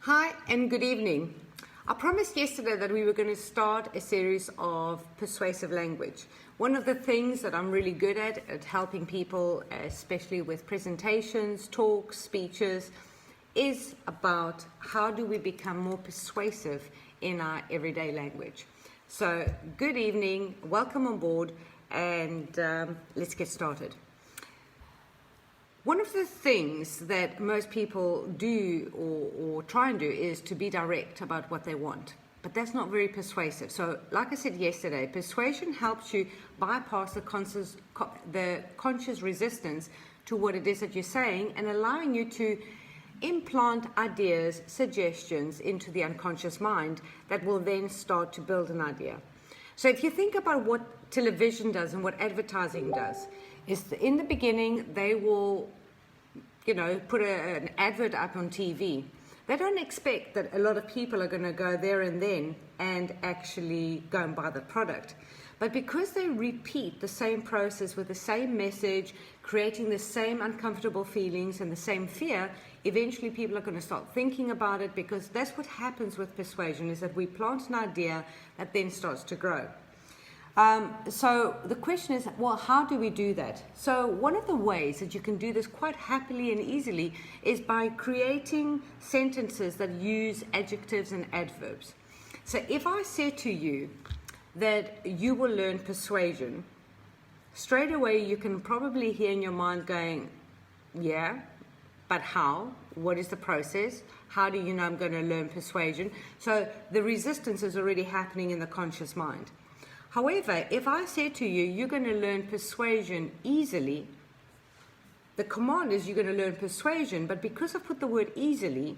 Hi and good evening. I promised yesterday that we were going to start a series of persuasive language. One of the things that I'm really good at helping people, especially with presentations, talks, speeches, is about how do we become more persuasive in our everyday language. So good evening, welcome on board, and let's get started. One of the things that most people do or try and do is to be direct about what they want. But that's not very persuasive. So like I said yesterday, persuasion helps you bypass the conscious resistance to what it is that you're saying and allowing you to implant ideas, suggestions into the unconscious mind that will then start to build an idea. So if you think about what television does and what advertising does, is in the beginning they will, put an advert up on TV. They don't expect that a lot of people are going to go there and then and actually go and buy the product. But because they repeat the same process with the same message, creating the same uncomfortable feelings and the same fear, eventually people are going to start thinking about it, because that's what happens with persuasion, is that we plant an idea that then starts to grow. So the question is, well, how do we do that? So one of the ways that you can do this quite happily and easily is by creating sentences that use adjectives and adverbs. So if I say to you that you will learn persuasion, straight away you can probably hear in your mind going, yeah, but how? What is the process? How do you know I'm going to learn persuasion? So the resistance is already happening in the conscious mind. However, if I say to you, you're going to learn persuasion easily, the command is you're going to learn persuasion, but because I put the word easily,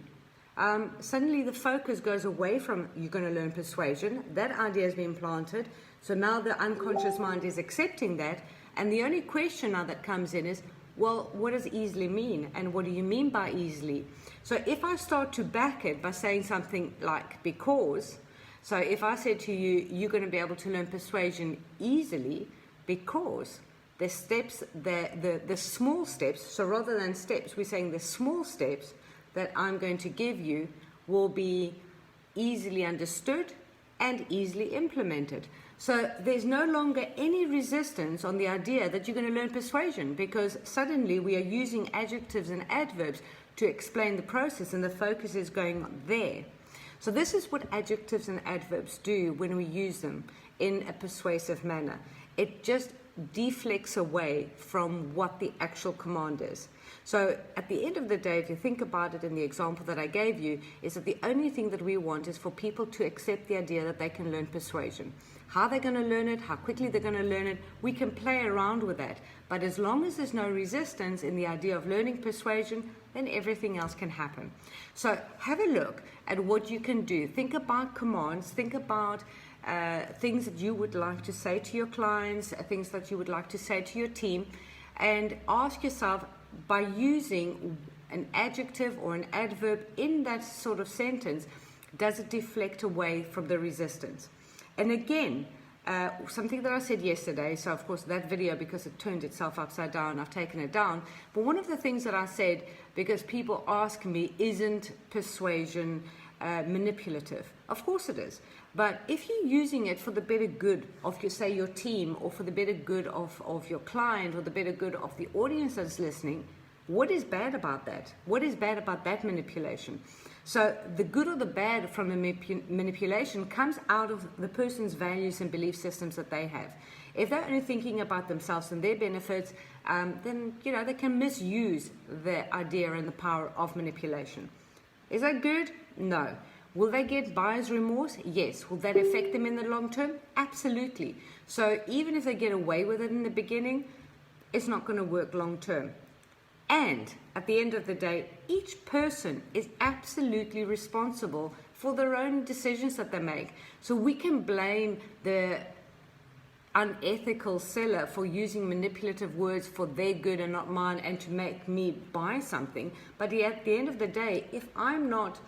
suddenly the focus goes away from you're going to learn persuasion. That idea has been planted, so now the unconscious mind is accepting that, and the only question now that comes in is, well, what does easily mean, and what do you mean by easily? So if I start to back it by saying something like because, so if I said to you, you're going to be able to learn persuasion easily because the steps, the small steps, so rather than steps, we're saying the small steps that I'm going to give you will be easily understood and easily implemented. So there's no longer any resistance on the idea that you're going to learn persuasion, because suddenly we are using adjectives and adverbs to explain the process, and the focus is going there. So this is what adjectives and adverbs do when we use them in a persuasive manner. It just deflects away from what the actual command is. So at the end of the day, if you think about it in the example that I gave you, is that the only thing that we want is for people to accept the idea that they can learn persuasion. How they're going to learn it, how quickly they're going to learn it, we can play around with that. But as long as there's no resistance in the idea of learning persuasion, then everything else can happen. So have a look at what you can do. Think about commands, think about things that you would like to say to your clients, things that you would like to say to your team, and ask yourself, by using an adjective or an adverb in that sort of sentence, does it deflect away from the resistance? And again, something that I said yesterday, so of course that video, because it turned itself upside down, I've taken it down. But one of the things that I said, because people ask me, isn't persuasion manipulative? Of course it is. But if you're using it for the better good of, your team, or for the better good of your client, or the better good of the audience that's listening, what is bad about that? What is bad about that manipulation? So the good or the bad from the manipulation comes out of the person's values and belief systems that they have. If they're only thinking about themselves and their benefits, then they can misuse the idea and the power of manipulation. Is that good? No. Will they get buyer's remorse? Yes. Will that affect them in the long term? Absolutely. So even if they get away with it in the beginning, it's not going to work long term. And at the end of the day, each person is absolutely responsible for their own decisions that they make. So we can blame the unethical seller for using manipulative words for their good and not mine, and to make me buy something. But at the end of the day, if I'm not,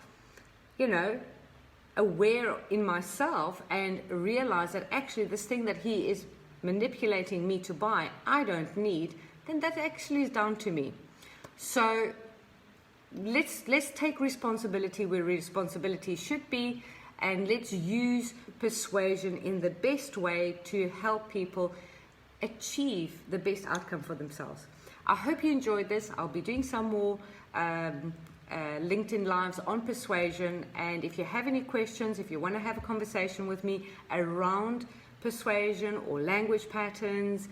aware in myself and realize that actually this thing that he is manipulating me to buy, I don't need, then that actually is down to me. So let's take responsibility where responsibility should be, and let's use persuasion in the best way to help people achieve the best outcome for themselves. I hope you enjoyed this. I'll be doing some more LinkedIn Lives on persuasion, and if you have any questions, if you want to have a conversation with me around persuasion or language patterns,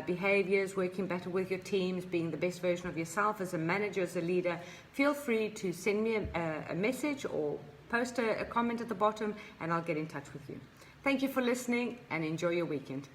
behaviors, working better with your teams, being the best version of yourself as a manager, as a leader, feel free to send me a message or post a comment at the bottom, and I'll get in touch with you. Thank you for listening, and enjoy your weekend.